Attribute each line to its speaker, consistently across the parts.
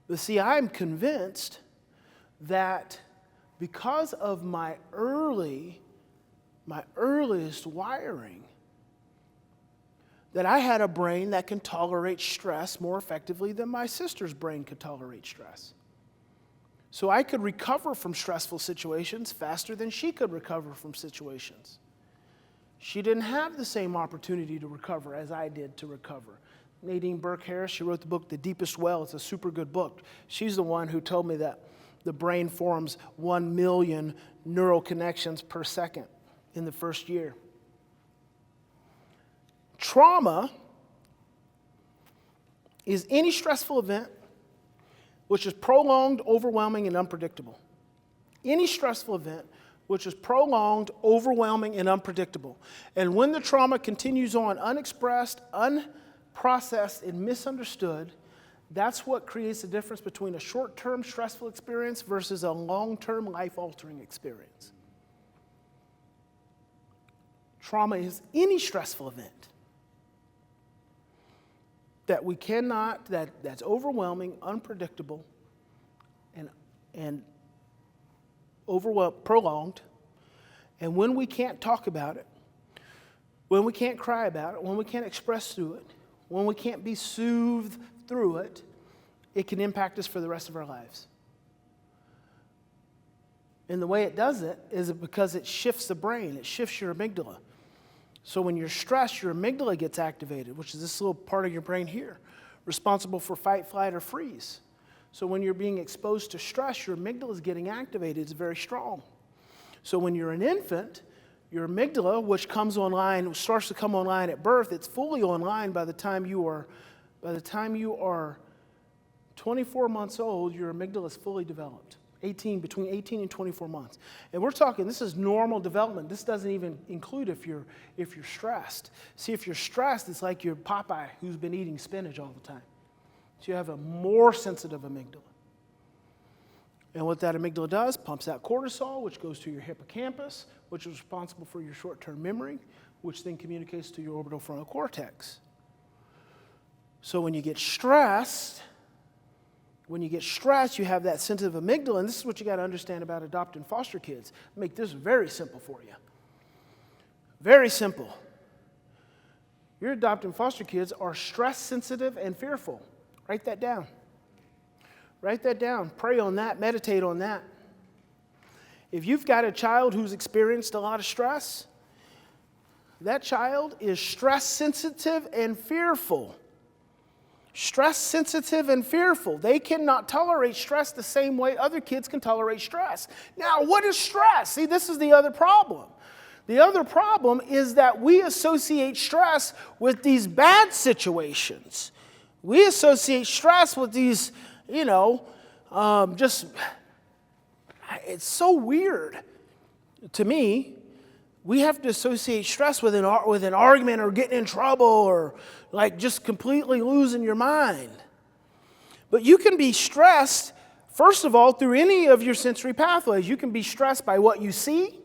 Speaker 1: But see, I'm convinced that because of my earliest wiring, that I had a brain that can tolerate stress more effectively than my sister's brain could tolerate stress. So I could recover from stressful situations faster than she could recover from situations. She didn't have the same opportunity to recover as I did to recover. Nadine Burke-Harris, she wrote the book, The Deepest Well. It's a super good book. She's the one who told me that the brain forms 1 million neural connections per second in the first year. Trauma is any stressful event which is prolonged, overwhelming, and unpredictable. Any stressful event which is prolonged, overwhelming, and unpredictable. And when the trauma continues on unexpressed, unprocessed, and misunderstood, that's what creates the difference between a short-term stressful experience versus a long-term life-altering experience. Trauma is any stressful event that we cannot, that's overwhelming, unpredictable, and prolonged. And when we can't talk about it, when we can't cry about it, when we can't express through it, when we can't be soothed through it, it can impact us for the rest of our lives. And the way it does it is because it shifts the brain, it shifts your amygdala. So when you're stressed, your amygdala gets activated, which is this little part of your brain here, responsible for fight, flight, or freeze. So when you're being exposed to stress, your amygdala is getting activated. It's very strong. So when you're an infant, your amygdala, which starts to come online at birth, it's fully online by the time you are 24 months old. Your amygdala is fully developed. Between 18 and 24 months. And we're talking, this is normal development. This doesn't even include if you're stressed. See, if you're stressed, it's like your Popeye who's been eating spinach all the time. So you have a more sensitive amygdala. And what that amygdala does, pumps out cortisol, which goes to your hippocampus, which is responsible for your short-term memory, which then communicates to your orbital frontal cortex. So when you get stressed, you have that sensitive amygdala, and this is what you got to understand about adopted and foster kids. Make this very simple for you. Very simple. Your adopted and foster kids are stress sensitive and fearful. Write that down. Write that down. Pray on that. Meditate on that. If you've got a child who's experienced a lot of stress, that child is stress sensitive and fearful. Stress sensitive and fearful. They cannot tolerate stress the same way other kids can tolerate stress. Now, what is stress? See, this is the other problem. The other problem is that we associate stress with these bad situations. We associate stress with these, it's so weird to me. We have to associate stress with an argument or getting in trouble or like just completely losing your mind. But you can be stressed, first of all, through any of your sensory pathways. You can be stressed by what you see,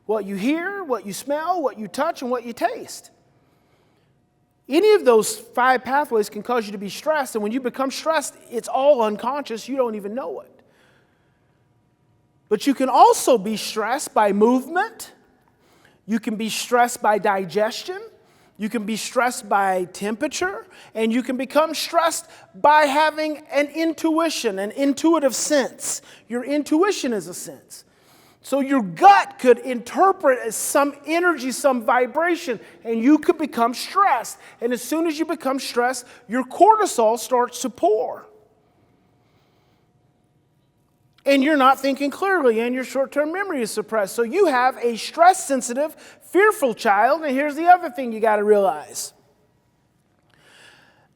Speaker 1: what you hear, what you smell, what you touch, and what you taste. Any of those 5 pathways can cause you to be stressed, and when you become stressed, it's all unconscious. You don't even know it. But you can also be stressed by movement. You can be stressed by digestion. You can be stressed by temperature. And you can become stressed by having an intuition, an intuitive sense. Your intuition is a sense. So your gut could interpret as some energy, some vibration, and you could become stressed. And as soon as you become stressed, your cortisol starts to pour. And you're not thinking clearly, and your short-term memory is suppressed. So you have a stress-sensitive, fearful child, and here's the other thing you got to realize.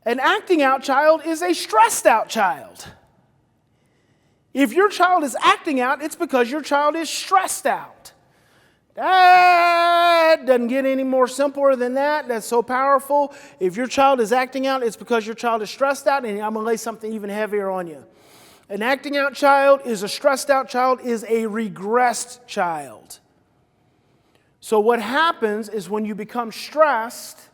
Speaker 1: An acting-out child is a stressed-out child. If your child is acting out, it's because your child is stressed out. That doesn't get any more simpler than that. That's so powerful. If your child is acting out, it's because your child is stressed out, and I'm going to lay something even heavier on you. An acting out child is a stressed out child, is a regressed child. So what happens is when you become stressed,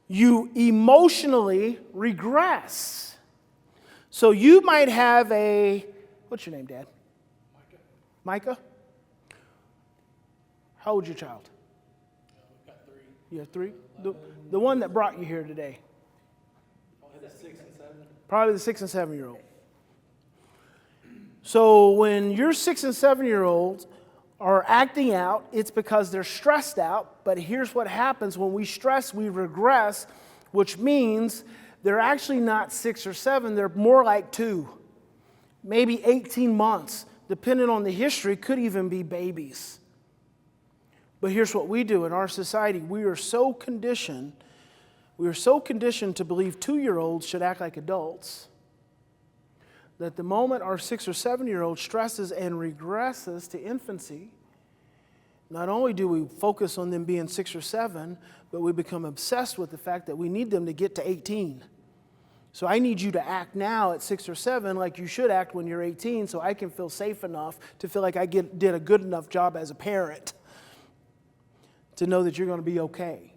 Speaker 1: you emotionally regress. So you might have what's your name, Dad? Micah? How old's your child?
Speaker 2: We've got 3.
Speaker 1: You have 3? The one that brought you here today.
Speaker 2: Probably the 6 and 7.
Speaker 1: Probably the 6 and 7-year-old. So when your 6 and 7-year-olds are acting out, it's because they're stressed out. But here's what happens. When we stress, we regress, which means they're actually not 6 or 7. They're more like 2, maybe 18 months, depending on the history, could even be babies. But here's what we do in our society. We are so conditioned to believe 2-year-olds should act like adults, that the moment our 6 or 7-year-old stresses and regresses to infancy, not only do we focus on them being 6 or 7, but we become obsessed with the fact that we need them to get to 18. So I need you to act now at 6 or 7 like you should act when you're 18, so I can feel safe enough to feel like I did a good enough job as a parent to know that you're going to be okay.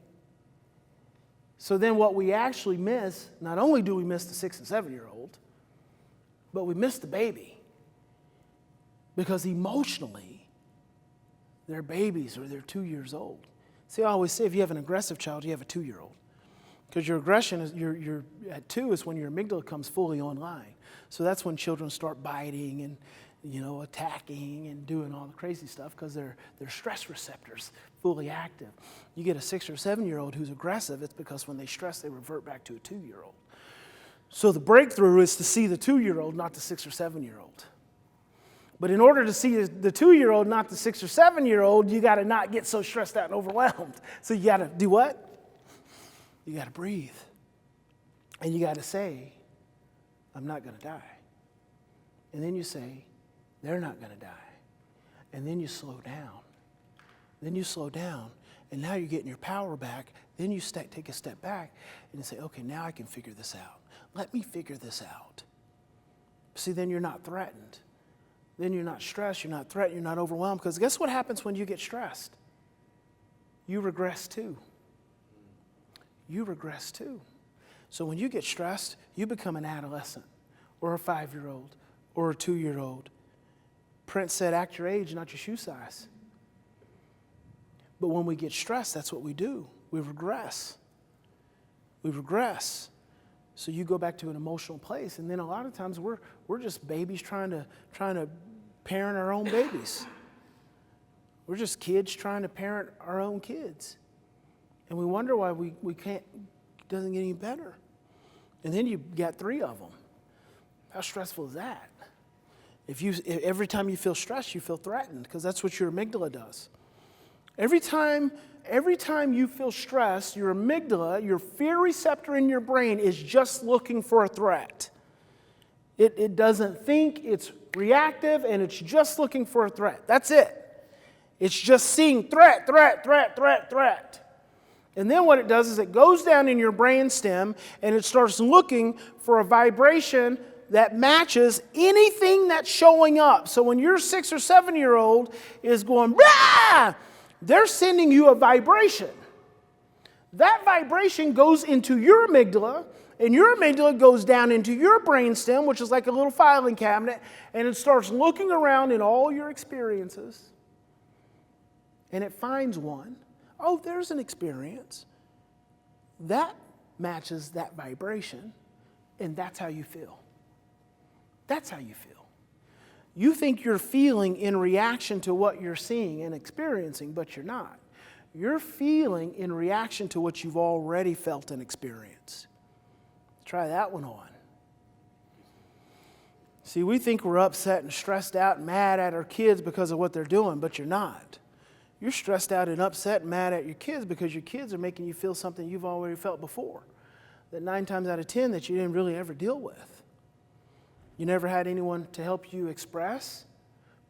Speaker 1: So then what we actually miss, not only do we miss the 6 and 7-year-old, but we miss the baby. Because emotionally, they're babies or they're 2 years old. See, I always say if you have an aggressive child, you have a 2-year-old. Because your aggression is you're at 2 is when your amygdala comes fully online. So that's when children start biting and attacking and doing all the crazy stuff because their stress receptors fully active. You get a 6 or 7-year-old who's aggressive, it's because when they stress, they revert back to a 2-year-old. So the breakthrough is to see the 2-year-old, not the 6 or 7-year-old. But in order to see the 2-year-old, not the 6 or 7-year-old, you got to not get so stressed out and overwhelmed. So you got to do what? You got to breathe. And you got to say, I'm not going to die. And then you say, they're not going to die. And then you slow down. Then you slow down. And now you're getting your power back. Then you take a step back and you say, okay, now I can figure this out. Let me figure this out. See, then you're not threatened. Then you're not stressed, you're not threatened, you're not overwhelmed. Because guess what happens when you get stressed? You regress too. You regress too. So when you get stressed, you become an adolescent or a 5-year-old or a 2-year-old. Prince said, act your age, not your shoe size. But when we get stressed, that's what we do. We regress. We regress. So you go back to an emotional place, and then a lot of times we're just babies trying to parent our own babies. We're just kids trying to parent our own kids. And we wonder why we can't, it doesn't get any better. And then you got 3 of them. How stressful is that? If every time you feel stressed, you feel threatened, because that's what your amygdala does. Every time you feel stressed, your amygdala, your fear receptor in your brain is just looking for a threat. It doesn't think, it's reactive, and it's just looking for a threat. That's it. It's just seeing threat, threat, threat, threat, threat. And then what it does is it goes down in your brainstem and it starts looking for a vibration that matches anything that's showing up. So when your 6 or 7-year-old is going, "Rah!" they're sending you a vibration. That vibration goes into your amygdala, and your amygdala goes down into your brainstem, which is like a little filing cabinet, and it starts looking around in all your experiences, and it finds one. Oh, there's an experience. That matches that vibration, and that's how you feel. That's how you feel. You think you're feeling in reaction to what you're seeing and experiencing, but you're not. You're feeling in reaction to what you've already felt and experienced. Try that one on. See, we think we're upset and stressed out and mad at our kids because of what they're doing, but you're not. You're stressed out and upset and mad at your kids because your kids are making you feel something you've already felt before, that 9 times out of 10 that you didn't really ever deal with. You never had anyone to help you express,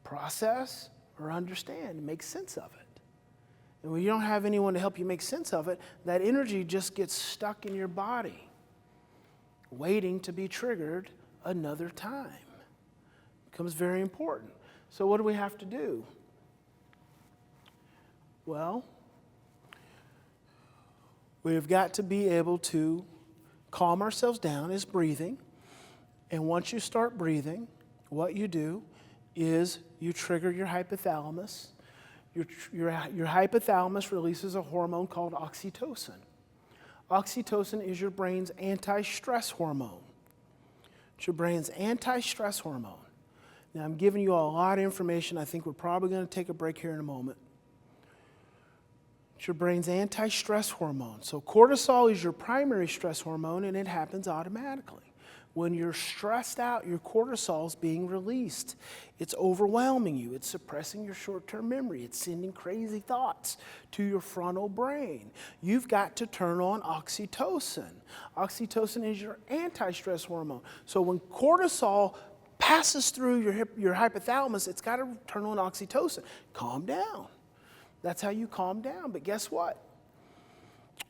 Speaker 1: process, or understand and make sense of it. And when you don't have anyone to help you make sense of it, that energy just gets stuck in your body, waiting to be triggered another time. It becomes very important. So what do we have to do? Well, we've got to be able to calm ourselves down, is breathing. And once you start breathing, what you do is you trigger your hypothalamus. Your hypothalamus releases a hormone called oxytocin. Oxytocin is your brain's anti-stress hormone. It's your brain's anti-stress hormone. Now, I'm giving you a lot of information. I think we're probably going to take a break here in a moment. It's your brain's anti-stress hormone. So cortisol is your primary stress hormone, and it happens automatically. When you're stressed out, your cortisol is being released. It's overwhelming you. It's suppressing your short-term memory. It's sending crazy thoughts to your frontal brain. You've got to turn on oxytocin. Oxytocin is your anti-stress hormone. So when cortisol passes through your hypothalamus, it's got to turn on oxytocin. Calm down. That's how you calm down. But guess what?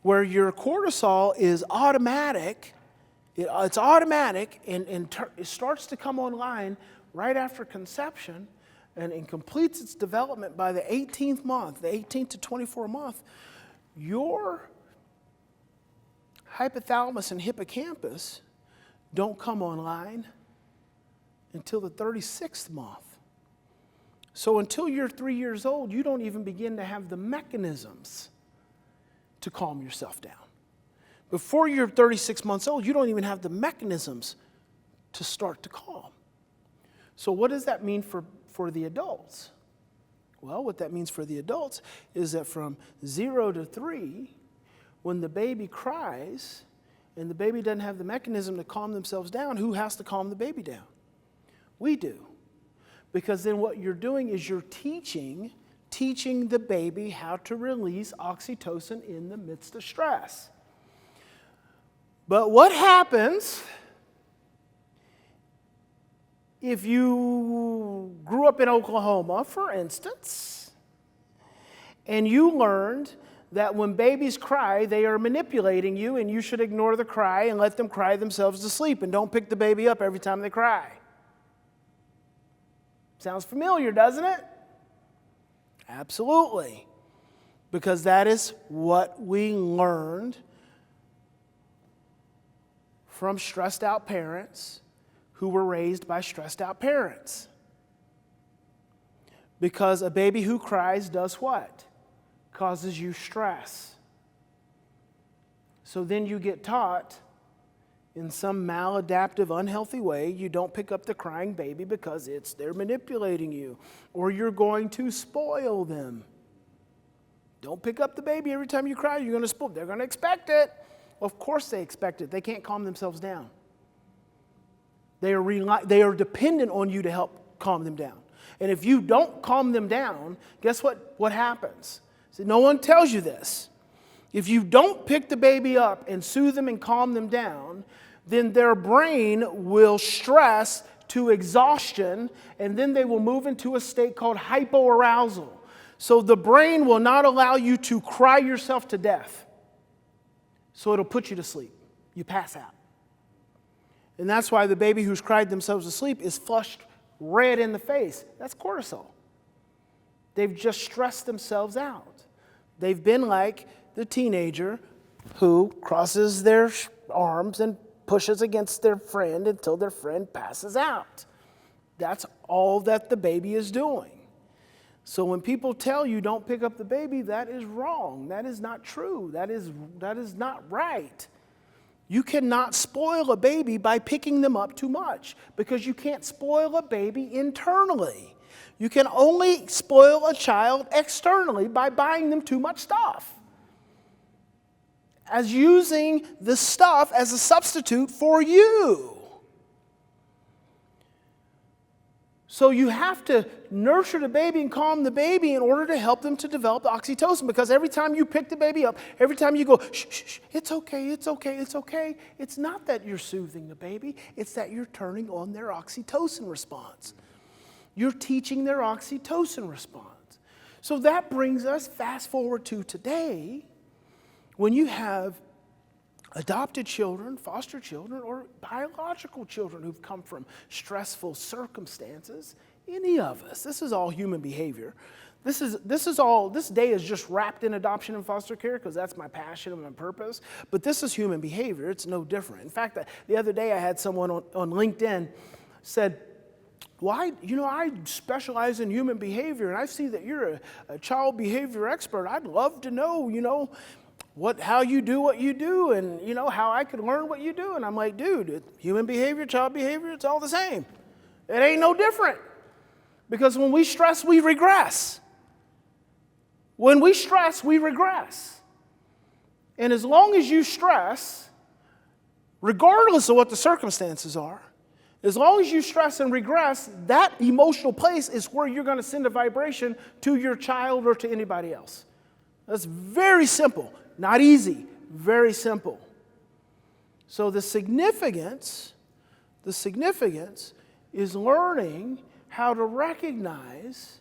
Speaker 1: Where your cortisol is automatic, it's automatic and it starts to come online right after conception and completes its development by the 18th month, the 18th to 24th month. Your hypothalamus and hippocampus don't come online until the 36th month. So until you're 3 years old, you don't even begin to have the mechanisms to calm yourself down. Before you're 36 months old, you don't even have the mechanisms to start to calm. So what does that mean for the adults? Well, what that means for the adults is that from 0 to 3, when the baby cries and the baby doesn't have the mechanism to calm themselves down, who has to calm the baby down? We do. Because then what you're doing is you're teaching the baby how to release oxytocin in the midst of stress. But what happens if you grew up in Oklahoma, for instance, and you learned that when babies cry, they are manipulating you and you should ignore the cry and let them cry themselves to sleep and don't pick the baby up every time they cry? Sounds familiar, doesn't it? Absolutely. Because that is what we learned from stressed out parents who were raised by stressed out parents. Because a baby who cries does what? Causes you stress. So then you get taught in some maladaptive, unhealthy way, you don't pick up the crying baby because they're manipulating you, or you're going to spoil them. Don't pick up the baby every time you cry, you're going to spoil. They're going to expect it. Of course they expect it. They can't calm themselves down. They are dependent on you to help calm them down. And if you don't calm them down, guess what happens? See, no one tells you this. If you don't pick the baby up and soothe them and calm them down, then their brain will stress to exhaustion, and then they will move into a state called hypoarousal. So the brain will not allow you to cry yourself to death. So it'll put you to sleep. You pass out. And that's why the baby who's cried themselves to sleep is flushed red in the face. That's cortisol. They've just stressed themselves out. They've been like the teenager who crosses their arms and pushes against their friend until their friend passes out. That's all that the baby is doing. So when people tell you don't pick up the baby, that is wrong. That is not true. That is not right. You cannot spoil a baby by picking them up too much because you can't spoil a baby internally. You can only spoil a child externally by buying them too much stuff, as using the stuff as a substitute for you. So you have to nurture the baby and calm the baby in order to help them to develop the oxytocin, because every time you pick the baby up, every time you go, shh, shh, shh, it's okay, it's okay, it's okay, it's not that you're soothing the baby, it's that you're turning on their oxytocin response. You're teaching their oxytocin response. So that brings us fast forward to today, when you have adopted children, foster children, or biological children who've come from stressful circumstances, any of us, this is all human behavior, This day is just wrapped in adoption and foster care because that's my passion and my purpose. But this is human behavior. It's no different. In fact, the other day I had someone on LinkedIn said, "Why, I specialize in human behavior, and I see that you're a child behavior expert. I'd love to know, how you do what you do, and how I could learn what you do." And I'm like, dude, human behavior, child behavior, it's all the same. It ain't no different. Because when we stress, we regress. When we stress, we regress. And as long as you stress, regardless of what the circumstances are, as long as you stress and regress, that emotional place is where you're going to send a vibration to your child or to anybody else. That's very simple. Not easy, very simple. So the significance is learning how to recognize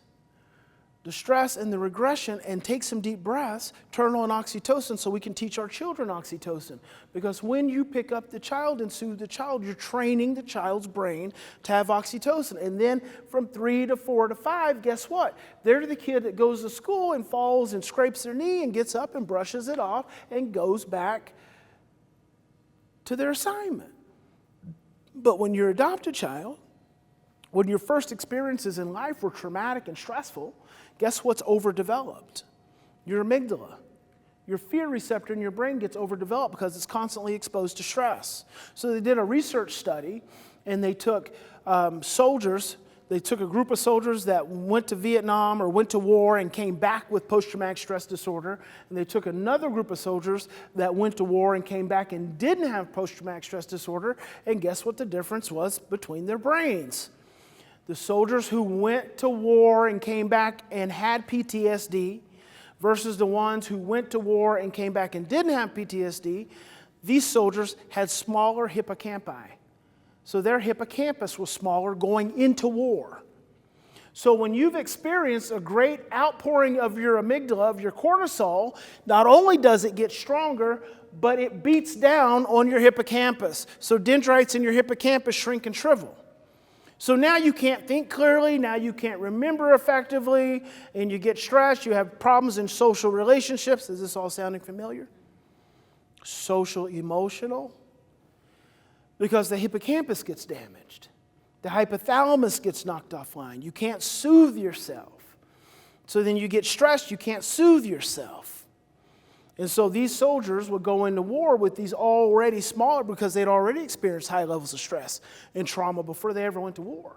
Speaker 1: the stress and the regression and take some deep breaths, turn on oxytocin so we can teach our children oxytocin. Because when you pick up the child and soothe the child, you're training the child's brain to have oxytocin. And then from 3 to 4 to 5, guess what? They're the kid that goes to school and falls and scrapes their knee and gets up and brushes it off and goes back to their assignment. But when you're an adopted child, when your first experiences in life were traumatic and stressful, guess what's overdeveloped? Your amygdala. Your fear receptor in your brain gets overdeveloped because it's constantly exposed to stress. So they did a research study, and they took soldiers. They took a group of soldiers that went to Vietnam or went to war and came back with post-traumatic stress disorder. And they took another group of soldiers that went to war and came back and didn't have post-traumatic stress disorder. And guess what the difference was between their brains? The soldiers who went to war and came back and had PTSD versus the ones who went to war and came back and didn't have PTSD, these soldiers had smaller hippocampi. So their hippocampus was smaller going into war. So when you've experienced a great outpouring of your amygdala, of your cortisol, not only does it get stronger, but it beats down on your hippocampus. So dendrites in your hippocampus shrink and shrivel. So now you can't think clearly, now you can't remember effectively, and you get stressed, you have problems in social relationships. Is this all sounding familiar? Social, emotional. Because the hippocampus gets damaged. The hypothalamus gets knocked offline. You can't soothe yourself. So then you get stressed, you can't soothe yourself. And so these soldiers would go into war with these already smaller, because they'd already experienced high levels of stress and trauma before they ever went to war.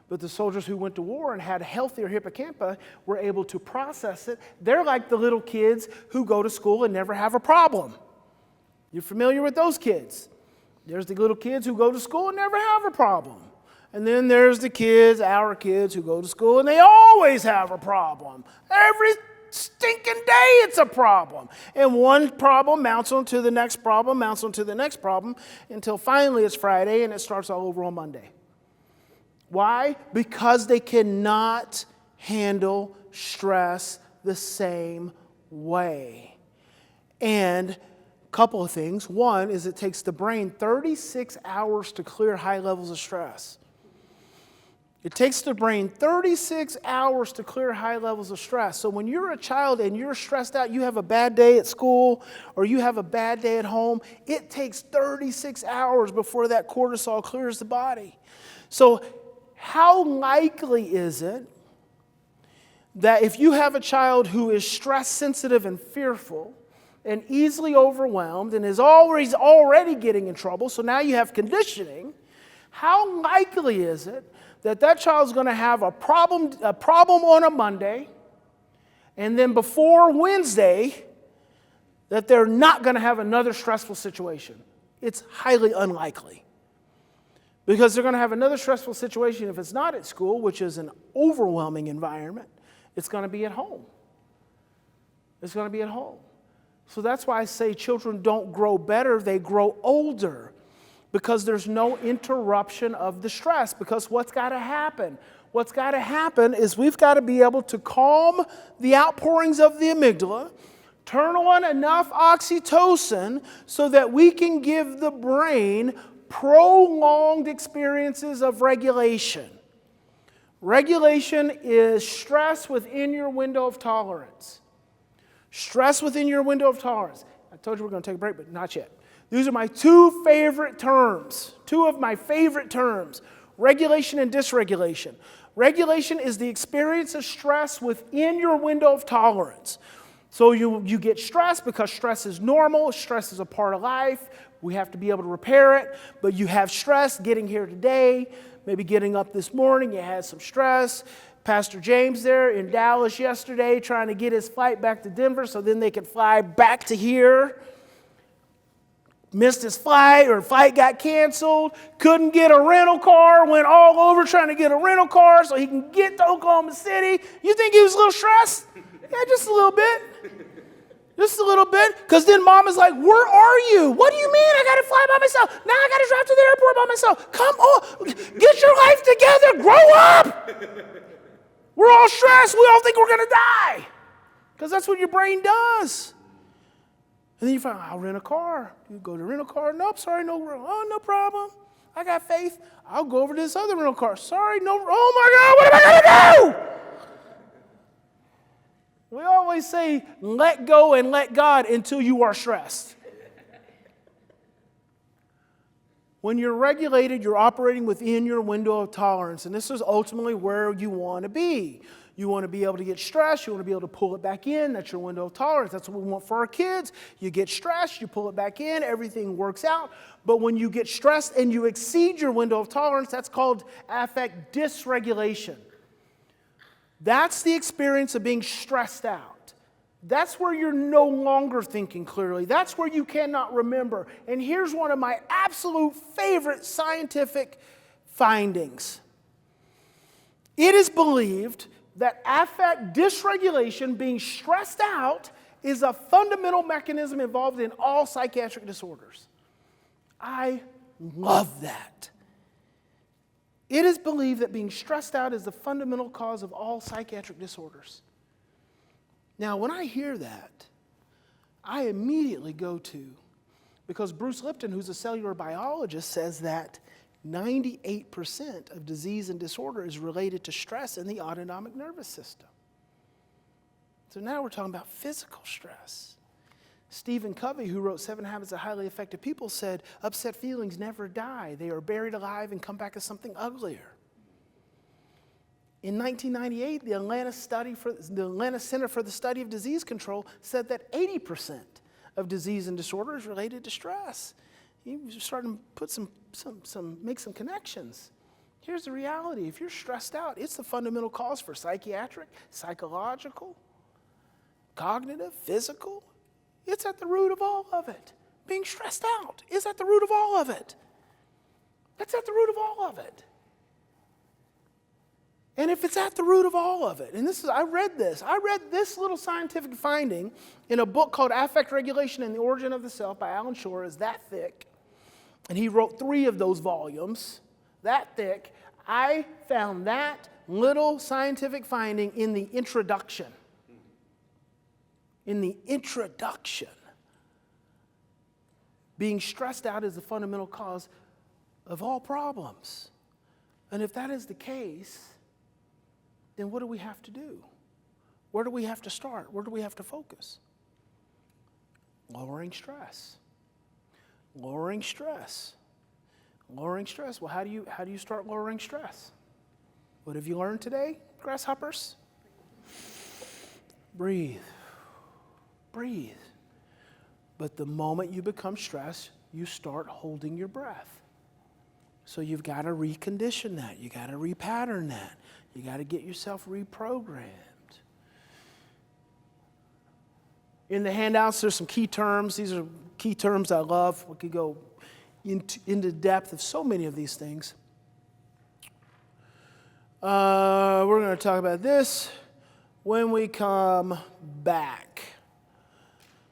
Speaker 1: But the soldiers who went to war and had healthier hippocampi were able to process it. They're like the little kids who go to school and never have a problem. You're familiar with those kids? There's the little kids who go to school and never have a problem. And then there's the kids, our kids, who go to school and they always have a problem. Every stinking day it's a problem. And one problem mounts onto the next problem, mounts onto the next problem, until finally it's Friday and it starts all over on Monday. Why? Because they cannot handle stress the same way. And a couple of things. One is it takes the brain 36 hours to clear high levels of stress. It takes the brain 36 hours to clear high levels of stress. So when you're a child and you're stressed out, you have a bad day at school or you have a bad day at home, it takes 36 hours before that cortisol clears the body. So how likely is it that if you have a child who is stress sensitive and fearful and easily overwhelmed and is already getting in trouble, so now you have conditioning, how likely is it that child's going to have a problem on a Monday, and then before Wednesday, that they're not going to have another stressful situation? It's highly unlikely. Because they're going to have another stressful situation if it's not at school, which is an overwhelming environment. It's going to be at home. It's going to be at home. So that's why I say children don't grow better, they grow older. Because there's no interruption of the stress. Because what's got to happen? What's got to happen is we've got to be able to calm the outpourings of the amygdala, turn on enough oxytocin so that we can give the brain prolonged experiences of regulation. Regulation is stress within your window of tolerance. Stress within your window of tolerance. I told you we're going to take a break, but not yet. These are my two favorite terms, two of my favorite terms, regulation and dysregulation. Regulation is the experience of stress within your window of tolerance. So you get stressed because stress is normal, stress is a part of life. We have to be able to repair it, but you have stress getting here today, maybe getting up this morning, you had some stress. Pastor James there in Dallas yesterday trying to get his flight back to Denver so then they could fly back to here. Missed his flight, or flight got canceled, couldn't get a rental car, went all over trying to get a rental car so he can get to Oklahoma City. You think he was a little stressed? Yeah, just a little bit. Just a little bit. Because then mom is like, where are you? What do you mean I got to fly by myself? Now I got to drive to the airport by myself. Come on, get your life together, grow up. We're all stressed. We all think we're going to die. Because that's what your brain does. And then you find, I'll rent a car. You go to rent a car. Nope, sorry, no problem. I got faith. I'll go over to this other rental car. Sorry, no, oh my God, what am I going to do? We always say, let go and let God until you are stressed. When you're regulated, you're operating within your window of tolerance, and this is ultimately where you want to be. You want to be able to get stressed. You want to be able to pull it back in. That's your window of tolerance. That's what we want for our kids. You get stressed, you pull it back in, everything works out. But when you get stressed and you exceed your window of tolerance, that's called affect dysregulation. That's the experience of being stressed out. That's where you're no longer thinking clearly. That's where you cannot remember. And here's one of my absolute favorite scientific findings. It is believed that affect dysregulation, being stressed out, is a fundamental mechanism involved in all psychiatric disorders. I love that. It is believed that being stressed out is the fundamental cause of all psychiatric disorders. Now, when I hear that, I immediately go to, because Bruce Lipton, who's a cellular biologist, says that 98% of disease and disorder is related to stress in the autonomic nervous system. So now we're talking about physical stress. Stephen Covey, who wrote 7 Habits of Highly Effective People, said, upset feelings never die. They are buried alive and come back as something uglier. In 1998, the Atlanta Center for the Study of Disease Control said that 80% of disease and disorder is related to stress. He was starting to put make some connections. Here's the reality. If you're stressed out, it's the fundamental cause for psychiatric, psychological, cognitive, physical. It's at the root of all of it. Being stressed out is at the root of all of it. That's at the root of all of it. And if it's at the root of all of it, and I read this little scientific finding in a book called Affect Regulation and the Origin of the Self by Alan Shore. Is that thick. And he wrote 3 of those volumes, that thick. I found that little scientific finding in the introduction. In the introduction. Being stressed out is the fundamental cause of all problems. And if that is the case, then what do we have to do? Where do we have to start? Where do we have to focus? Lowering stress. Lowering stress. Lowering stress. Well, how do you start lowering stress? What have you learned today, grasshoppers? Breathe. Breathe. But the moment you become stressed, you start holding your breath. So you've got to recondition that. You got to repattern that. You got to get yourself reprogrammed. In the handouts, there's some key terms. These are key terms I love. We could go into depth of so many of these things. We're going to talk about this when we come back.